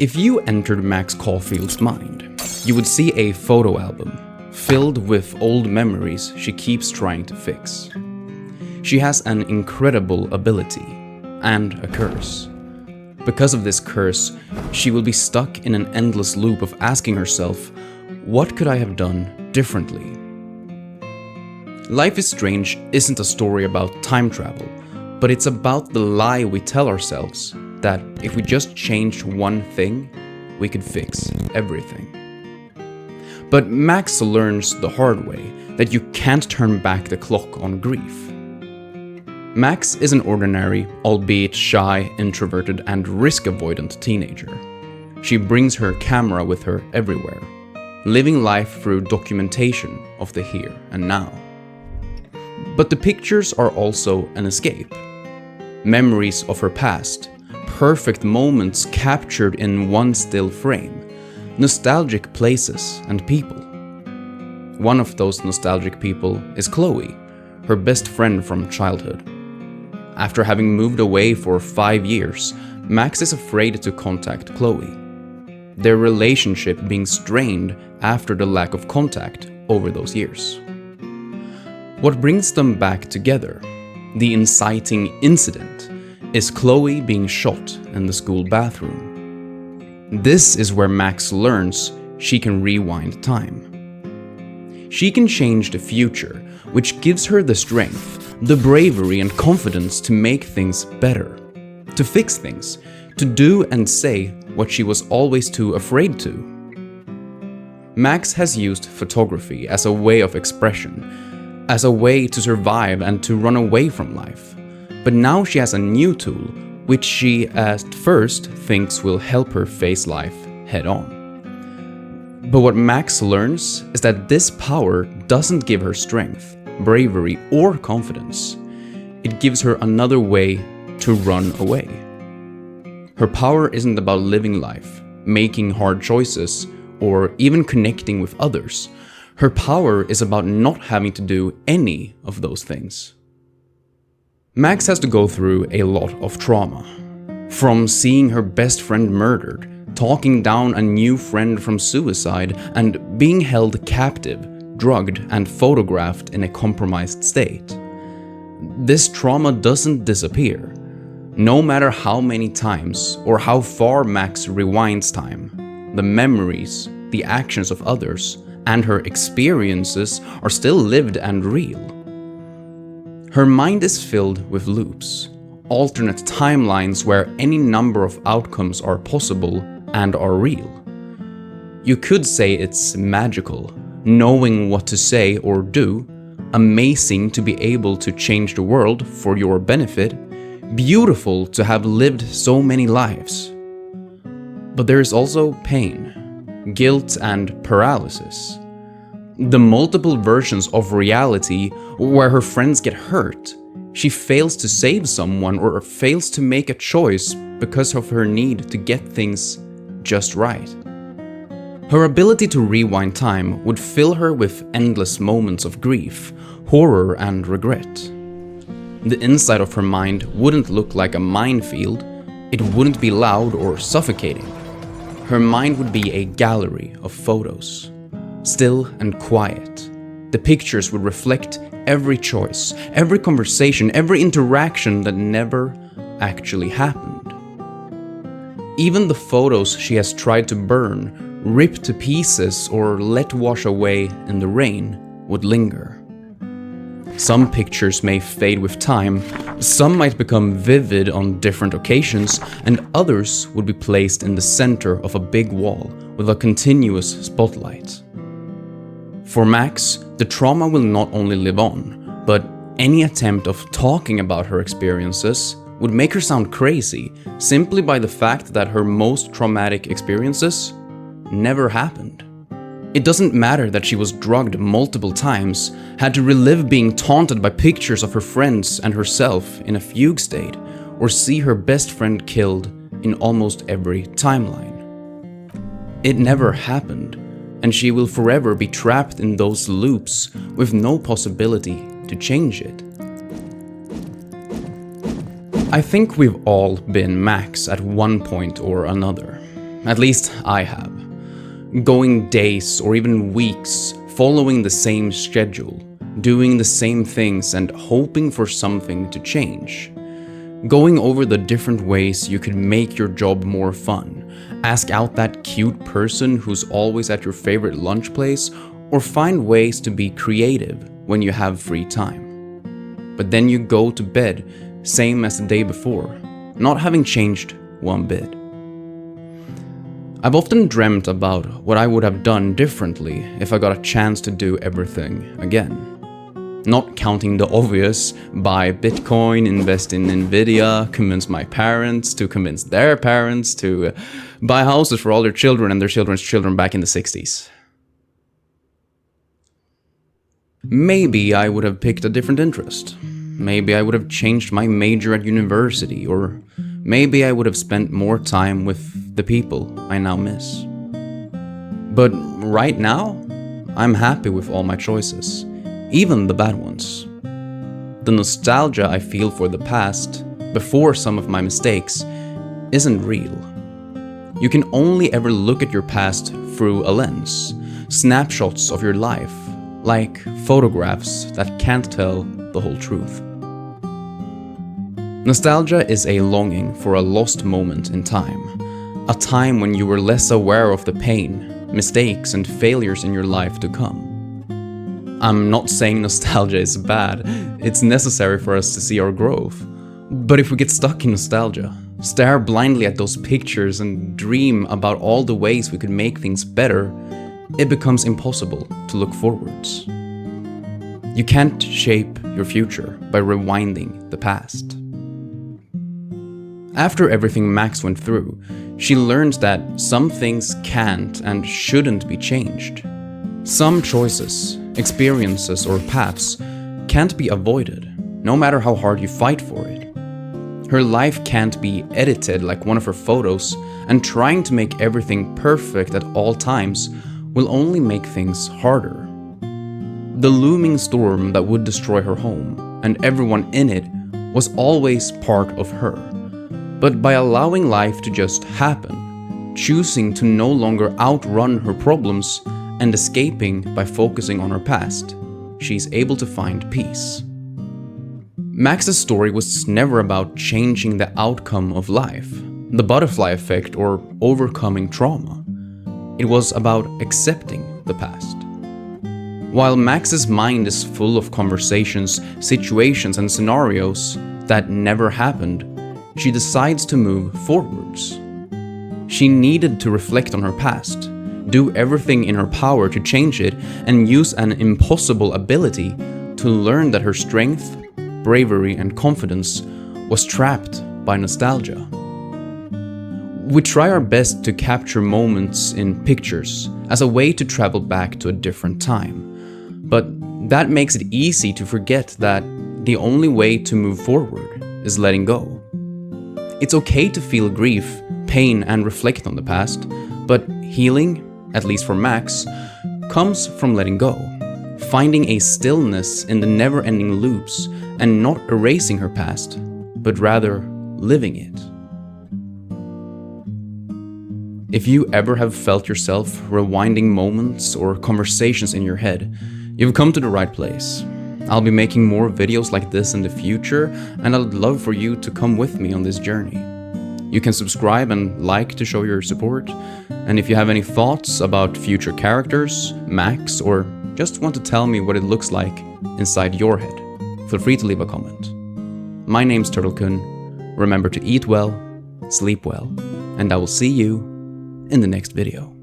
If you entered Max Caulfield's mind, you would see a photo album filled with old memories she keeps trying to fix. She has an incredible ability and a curse. Because of this curse, she will be stuck in an endless loop of asking herself, what could I have done differently? Life is Strange isn't a story about time travel, but it's about the lie we tell ourselves that if we just changed one thing, we could fix everything. But Max learns the hard way that you can't turn back the clock on grief. Max is an ordinary, albeit shy, introverted, and risk-avoidant teenager. She brings her camera with her everywhere, living life through documentation of the here and now. But the pictures are also an escape. Memories of her past, perfect moments captured in one still frame, nostalgic places and people. One of those nostalgic people is Chloe, her best friend from childhood. After having moved away for 5 years, Max is afraid to contact Chloe, their relationship being strained after the lack of contact over those years. What brings them back together, the inciting incident, is Chloe being shot in the school bathroom. This is where Max learns she can rewind time. She can change the future, which gives her the strength, the bravery and confidence to make things better, to fix things, to do and say what she was always too afraid to. Max has used photography as a way of expression, as a way to survive and to run away from life. But now she has a new tool, which she at first thinks will help her face life head on. But what Max learns is that this power doesn't give her strength, bravery, or confidence. It gives her another way to run away. Her power isn't about living life, making hard choices, or even connecting with others. Her power is about not having to do any of those things. Max has to go through a lot of trauma. From seeing her best friend murdered, talking down a new friend from suicide, and being held captive, drugged, and photographed in a compromised state. This trauma doesn't disappear. No matter how many times or how far Max rewinds time, the memories, the actions of others, and her experiences are still lived and real. Her mind is filled with loops, alternate timelines where any number of outcomes are possible and are real. You could say it's magical, knowing what to say or do, amazing to be able to change the world for your benefit, beautiful to have lived so many lives. But there is also pain, guilt, and paralysis. The multiple versions of reality where her friends get hurt, she fails to save someone or fails to make a choice because of her need to get things just right. Her ability to rewind time would fill her with endless moments of grief, horror, and regret. The inside of her mind wouldn't look like a minefield, it wouldn't be loud or suffocating. Her mind would be a gallery of photos, still and quiet. The pictures would reflect every choice, every conversation, every interaction that never actually happened. Even the photos she has tried to burn, rip to pieces, or let wash away in the rain would linger. Some pictures may fade with time, some might become vivid on different occasions, and others would be placed in the center of a big wall with a continuous spotlight. For Max, the trauma will not only live on, but any attempt of talking about her experiences would make her sound crazy simply by the fact that her most traumatic experiences never happened. It doesn't matter that she was drugged multiple times, had to relive being taunted by pictures of her friends and herself in a fugue state, or see her best friend killed in almost every timeline. It never happened, and she will forever be trapped in those loops with no possibility to change it. I think we've all been Max at one point or another. At least I have. Going days or even weeks following the same schedule, doing the same things and hoping for something to change. Going over the different ways you could make your job more fun, ask out that cute person who's always at your favorite lunch place, or find ways to be creative when you have free time. But then you go to bed, same as the day before, not having changed one bit. I've often dreamt about what I would have done differently if I got a chance to do everything again. Not counting the obvious, buy Bitcoin, invest in Nvidia, convince my parents to convince their parents to buy houses for all their children and their children's children back in the 60s. Maybe I would have picked a different interest. Maybe I would have changed my major at university, or maybe I would have spent more time with the people I now miss. But right now, I'm happy with all my choices, even the bad ones. The nostalgia I feel for the past, before some of my mistakes, isn't real. You can only ever look at your past through a lens, snapshots of your life, like photographs that can't tell the whole truth. Nostalgia is a longing for a lost moment in time, a time when you were less aware of the pain, mistakes, and failures in your life to come. I'm not saying nostalgia is bad, it's necessary for us to see our growth. But if we get stuck in nostalgia, stare blindly at those pictures and dream about all the ways we could make things better, it becomes impossible to look forwards. You can't shape your future by rewinding the past. After everything Max went through, she learned that some things can't and shouldn't be changed. Some choices, experiences, or paths can't be avoided, no matter how hard you fight for it. Her life can't be edited like one of her photos, and trying to make everything perfect at all times will only make things harder. The looming storm that would destroy her home, and everyone in it, was always part of her. But by allowing life to just happen, choosing to no longer outrun her problems, and escaping by focusing on her past, she's able to find peace. Max's story was never about changing the outcome of life, the butterfly effect, or overcoming trauma. It was about accepting the past. While Max's mind is full of conversations, situations, and scenarios that never happened, she decides to move forwards. She needed to reflect on her past, do everything in her power to change it, and use an impossible ability to learn that her strength, bravery, and confidence was trapped by nostalgia. We try our best to capture moments in pictures as a way to travel back to a different time, but that makes it easy to forget that the only way to move forward is letting go. It's okay to feel grief, pain, and reflect on the past, but healing, at least for Max, comes from letting go, finding a stillness in the never-ending loops, and not erasing her past, but rather living it. If you ever have felt yourself rewinding moments or conversations in your head, you've come to the right place. I'll be making more videos like this in the future, and I'd love for you to come with me on this journey. You can subscribe and like to show your support, and if you have any thoughts about future characters, Max, or just want to tell me what it looks like inside your head, feel free to leave a comment. My name's Turtlekun. Remember to eat well, sleep well, and I will see you in the next video.